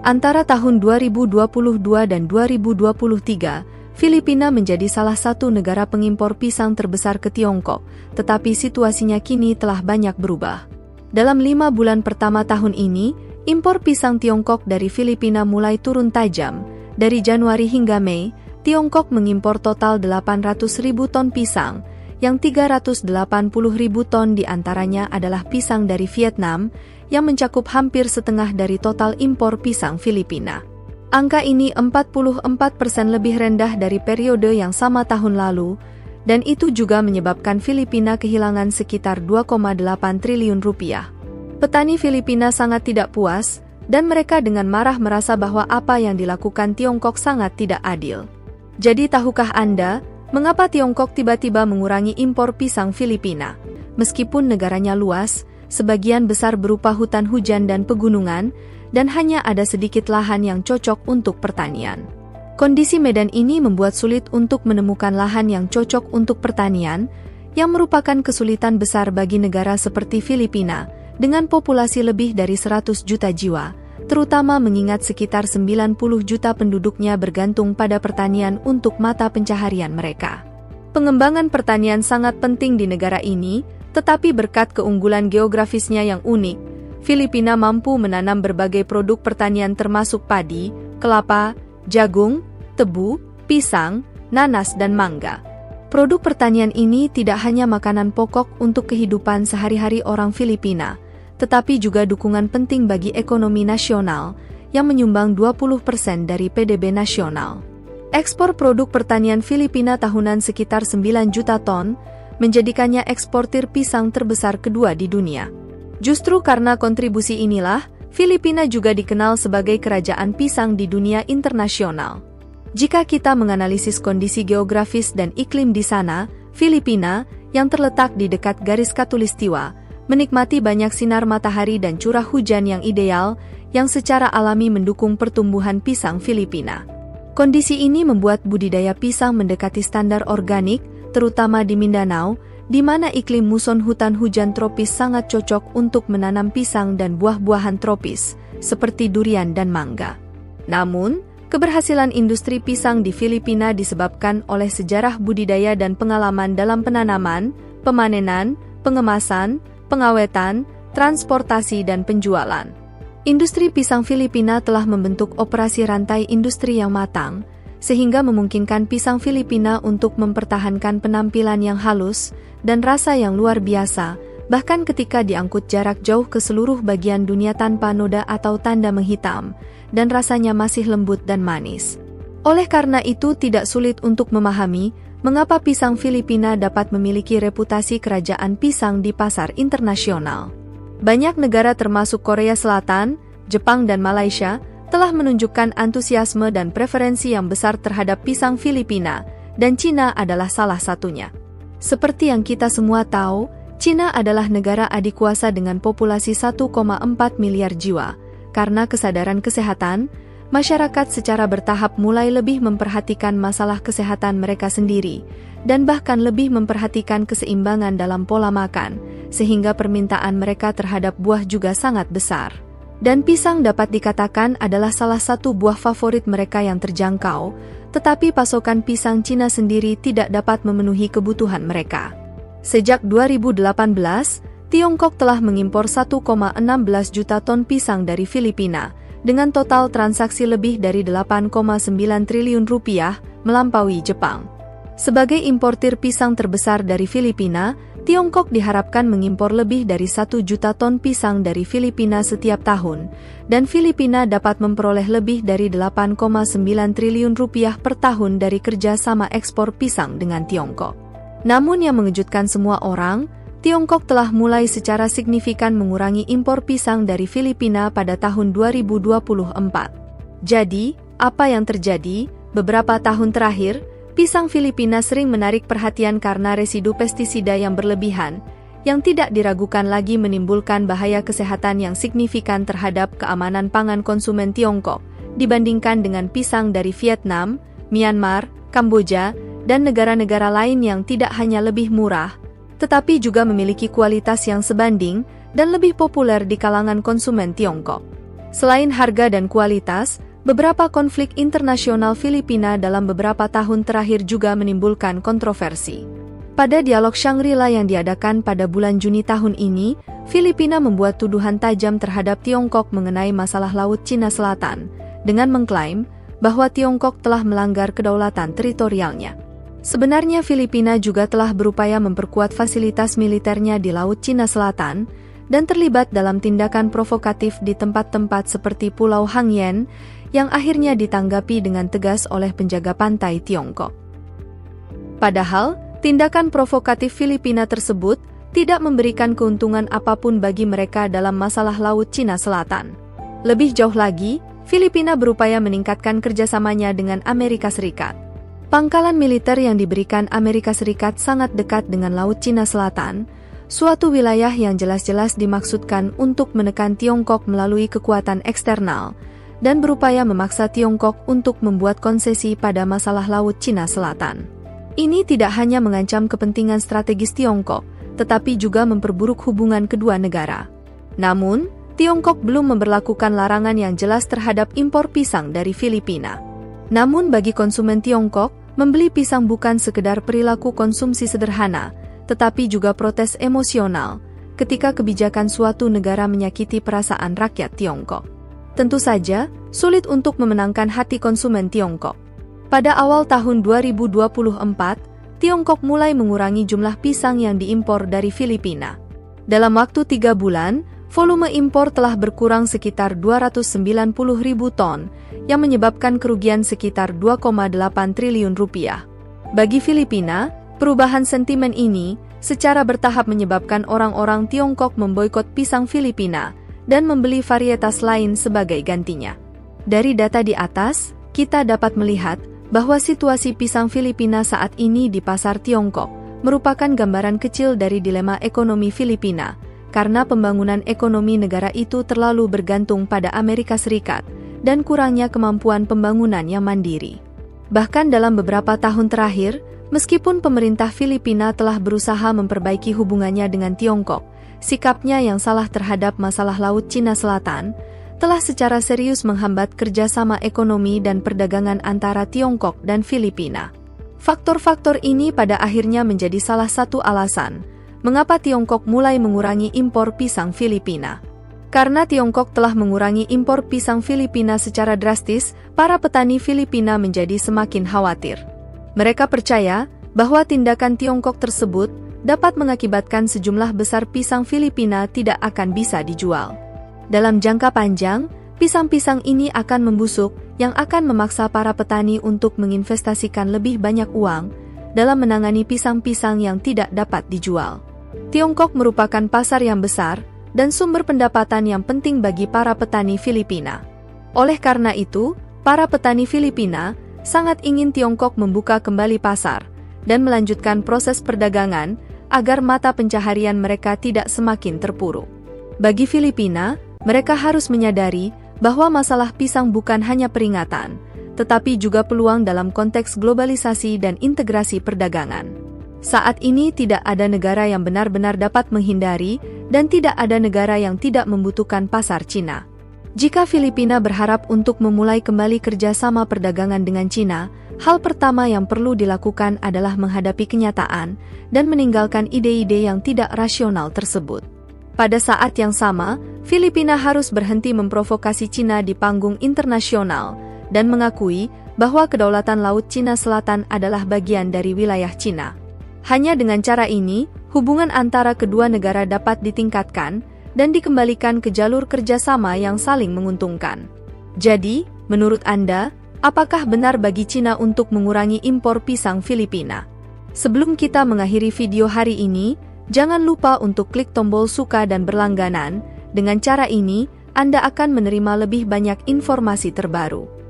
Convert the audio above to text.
Antara tahun 2022 dan 2023, Filipina menjadi salah satu negara pengimpor pisang terbesar ke Tiongkok, tetapi situasinya kini telah banyak berubah. Dalam 5 bulan pertama tahun ini, impor pisang Tiongkok dari Filipina mulai turun tajam. Dari Januari hingga Mei, Tiongkok mengimpor total 800.000 ton pisang, yang 380.000 ton diantaranya adalah pisang dari Vietnam, yang mencakup hampir setengah dari total impor pisang Filipina. Angka ini 44% lebih rendah dari periode yang sama tahun lalu, dan itu juga menyebabkan Filipina kehilangan sekitar 2,8 triliun rupiah. Petani Filipina sangat tidak puas, dan mereka dengan marah merasa bahwa apa yang dilakukan Tiongkok sangat tidak adil. Jadi tahukah Anda, mengapa Tiongkok tiba-tiba mengurangi impor pisang Filipina? Meskipun negaranya luas, sebagian besar berupa hutan hujan dan pegunungan, dan hanya ada sedikit lahan yang cocok untuk pertanian. Kondisi medan ini membuat sulit untuk menemukan lahan yang cocok untuk pertanian, yang merupakan kesulitan besar bagi negara seperti Filipina, dengan populasi lebih dari 100 juta jiwa, terutama mengingat sekitar 90 juta penduduknya bergantung pada pertanian untuk mata pencaharian mereka. Pengembangan pertanian sangat penting di negara ini, tetapi berkat keunggulan geografisnya yang unik, Filipina mampu menanam berbagai produk pertanian termasuk padi, kelapa, jagung, tebu, pisang, nanas dan mangga. Produk pertanian ini tidak hanya makanan pokok untuk kehidupan sehari-hari orang Filipina, tetapi juga dukungan penting bagi ekonomi nasional, yang menyumbang 20% dari PDB nasional. Ekspor produk pertanian Filipina tahunan sekitar 9 juta ton, menjadikannya eksportir pisang terbesar kedua di dunia. Justru karena kontribusi inilah, Filipina juga dikenal sebagai kerajaan pisang di dunia internasional. Jika kita menganalisis kondisi geografis dan iklim di sana, Filipina, yang terletak di dekat garis khatulistiwa, menikmati banyak sinar matahari dan curah hujan yang ideal, yang secara alami mendukung pertumbuhan pisang Filipina. Kondisi ini membuat budidaya pisang mendekati standar organik, terutama di Mindanao, di mana iklim muson hutan hujan tropis sangat cocok untuk menanam pisang dan buah-buahan tropis, seperti durian dan mangga. Namun, keberhasilan industri pisang di Filipina disebabkan oleh sejarah budidaya dan pengalaman dalam penanaman, pemanenan, pengemasan, pengawetan, transportasi dan penjualan. Industri pisang Filipina telah membentuk operasi rantai industri yang matang, sehingga memungkinkan pisang Filipina untuk mempertahankan penampilan yang halus dan rasa yang luar biasa, bahkan ketika diangkut jarak jauh ke seluruh bagian dunia tanpa noda atau tanda menghitam, dan rasanya masih lembut dan manis. Oleh karena itu tidak sulit untuk memahami mengapa pisang Filipina dapat memiliki reputasi kerajaan pisang di pasar internasional. Banyak negara termasuk Korea Selatan, Jepang dan Malaysia telah menunjukkan antusiasme dan preferensi yang besar terhadap pisang Filipina, dan Cina adalah salah satunya. Seperti yang kita semua tahu, Cina adalah negara adikuasa dengan populasi 1,4 miliar jiwa. Karena kesadaran kesehatan, masyarakat secara bertahap mulai lebih memperhatikan masalah kesehatan mereka sendiri, dan bahkan lebih memperhatikan keseimbangan dalam pola makan, sehingga permintaan mereka terhadap buah juga sangat besar. Dan pisang dapat dikatakan adalah salah satu buah favorit mereka yang terjangkau, tetapi pasokan pisang Cina sendiri tidak dapat memenuhi kebutuhan mereka. Sejak 2018, Tiongkok telah mengimpor 1,16 juta ton pisang dari Filipina, dengan total transaksi lebih dari 8,9 triliun rupiah, melampaui Jepang. Sebagai importir pisang terbesar dari Filipina, Tiongkok diharapkan mengimpor lebih dari 1 juta ton pisang dari Filipina setiap tahun, dan Filipina dapat memperoleh lebih dari 8,9 triliun rupiah per tahun dari kerjasama ekspor pisang dengan Tiongkok. Namun yang mengejutkan semua orang, Tiongkok telah mulai secara signifikan mengurangi impor pisang dari Filipina pada tahun 2024. Jadi, apa yang terjadi? Beberapa tahun terakhir, pisang Filipina sering menarik perhatian karena residu pestisida yang berlebihan, yang tidak diragukan lagi menimbulkan bahaya kesehatan yang signifikan terhadap keamanan pangan konsumen Tiongkok, dibandingkan dengan pisang dari Vietnam, Myanmar, Kamboja, dan negara-negara lain yang tidak hanya lebih murah, tetapi juga memiliki kualitas yang sebanding dan lebih populer di kalangan konsumen Tiongkok. Selain harga dan kualitas, beberapa konflik internasional Filipina dalam beberapa tahun terakhir juga menimbulkan kontroversi. Pada dialog Shangri-La yang diadakan pada bulan Juni tahun ini, Filipina membuat tuduhan tajam terhadap Tiongkok mengenai masalah Laut Cina Selatan, dengan mengklaim bahwa Tiongkok telah melanggar kedaulatan teritorialnya. Sebenarnya Filipina juga telah berupaya memperkuat fasilitas militernya di Laut Cina Selatan, dan terlibat dalam tindakan provokatif di tempat-tempat seperti Pulau Hangyen, yang akhirnya ditanggapi dengan tegas oleh penjaga pantai Tiongkok. Padahal, tindakan provokatif Filipina tersebut tidak memberikan keuntungan apapun bagi mereka dalam masalah Laut Cina Selatan. Lebih jauh lagi, Filipina berupaya meningkatkan kerjasamanya dengan Amerika Serikat. Pangkalan militer yang diberikan Amerika Serikat sangat dekat dengan Laut Cina Selatan, suatu wilayah yang jelas-jelas dimaksudkan untuk menekan Tiongkok melalui kekuatan eksternal, dan berupaya memaksa Tiongkok untuk membuat konsesi pada masalah Laut Cina Selatan. Ini tidak hanya mengancam kepentingan strategis Tiongkok, tetapi juga memperburuk hubungan kedua negara. Namun, Tiongkok belum memberlakukan larangan yang jelas terhadap impor pisang dari Filipina. Namun bagi konsumen Tiongkok, membeli pisang bukan sekedar perilaku konsumsi sederhana, tetapi juga protes emosional ketika kebijakan suatu negara menyakiti perasaan rakyat Tiongkok. Tentu saja, sulit untuk memenangkan hati konsumen Tiongkok. Pada awal tahun 2024, Tiongkok mulai mengurangi jumlah pisang yang diimpor dari Filipina. Dalam waktu 3 bulan, volume impor telah berkurang sekitar 290.000 ton, yang menyebabkan kerugian sekitar 2,8 triliun rupiah. Bagi Filipina, perubahan sentimen ini secara bertahap menyebabkan orang-orang Tiongkok memboikot pisang Filipina dan membeli varietas lain sebagai gantinya. Dari data di atas, kita dapat melihat bahwa situasi pisang Filipina saat ini di pasar Tiongkok merupakan gambaran kecil dari dilema ekonomi Filipina, karena pembangunan ekonomi negara itu terlalu bergantung pada Amerika Serikat dan kurangnya kemampuan pembangunan yang mandiri. Bahkan dalam beberapa tahun terakhir, meskipun pemerintah Filipina telah berusaha memperbaiki hubungannya dengan Tiongkok, sikapnya yang salah terhadap masalah Laut Cina Selatan telah secara serius menghambat kerjasama ekonomi dan perdagangan antara Tiongkok dan Filipina. Faktor-faktor ini pada akhirnya menjadi salah satu alasan mengapa Tiongkok mulai mengurangi impor pisang Filipina. Karena Tiongkok telah mengurangi impor pisang Filipina secara drastis, para petani Filipina menjadi semakin khawatir. Mereka percaya bahwa tindakan Tiongkok tersebut dapat mengakibatkan sejumlah besar pisang Filipina tidak akan bisa dijual. Dalam jangka panjang, pisang-pisang ini akan membusuk, yang akan memaksa para petani untuk menginvestasikan lebih banyak uang dalam menangani pisang-pisang yang tidak dapat dijual. Tiongkok merupakan pasar yang besar dan sumber pendapatan yang penting bagi para petani Filipina. Oleh karena itu, para petani Filipina sangat ingin Tiongkok membuka kembali pasar dan melanjutkan proses perdagangan agar mata pencaharian mereka tidak semakin terpuruk. Bagi Filipina, mereka harus menyadari bahwa masalah pisang bukan hanya peringatan, tetapi juga peluang dalam konteks globalisasi dan integrasi perdagangan. Saat ini tidak ada negara yang benar-benar dapat menghindari dan tidak ada negara yang tidak membutuhkan pasar Cina. Jika Filipina berharap untuk memulai kembali kerjasama perdagangan dengan Cina, hal pertama yang perlu dilakukan adalah menghadapi kenyataan dan meninggalkan ide-ide yang tidak rasional tersebut. Pada saat yang sama, Filipina harus berhenti memprovokasi Cina di panggung internasional dan mengakui bahwa kedaulatan Laut Cina Selatan adalah bagian dari wilayah Cina. Hanya dengan cara ini, hubungan antara kedua negara dapat ditingkatkan dan dikembalikan ke jalur kerjasama yang saling menguntungkan. Jadi, menurut Anda, apakah benar bagi Cina untuk mengurangi impor pisang Filipina? Sebelum kita mengakhiri video hari ini, jangan lupa untuk klik tombol suka dan berlangganan. Dengan cara ini, Anda akan menerima lebih banyak informasi terbaru.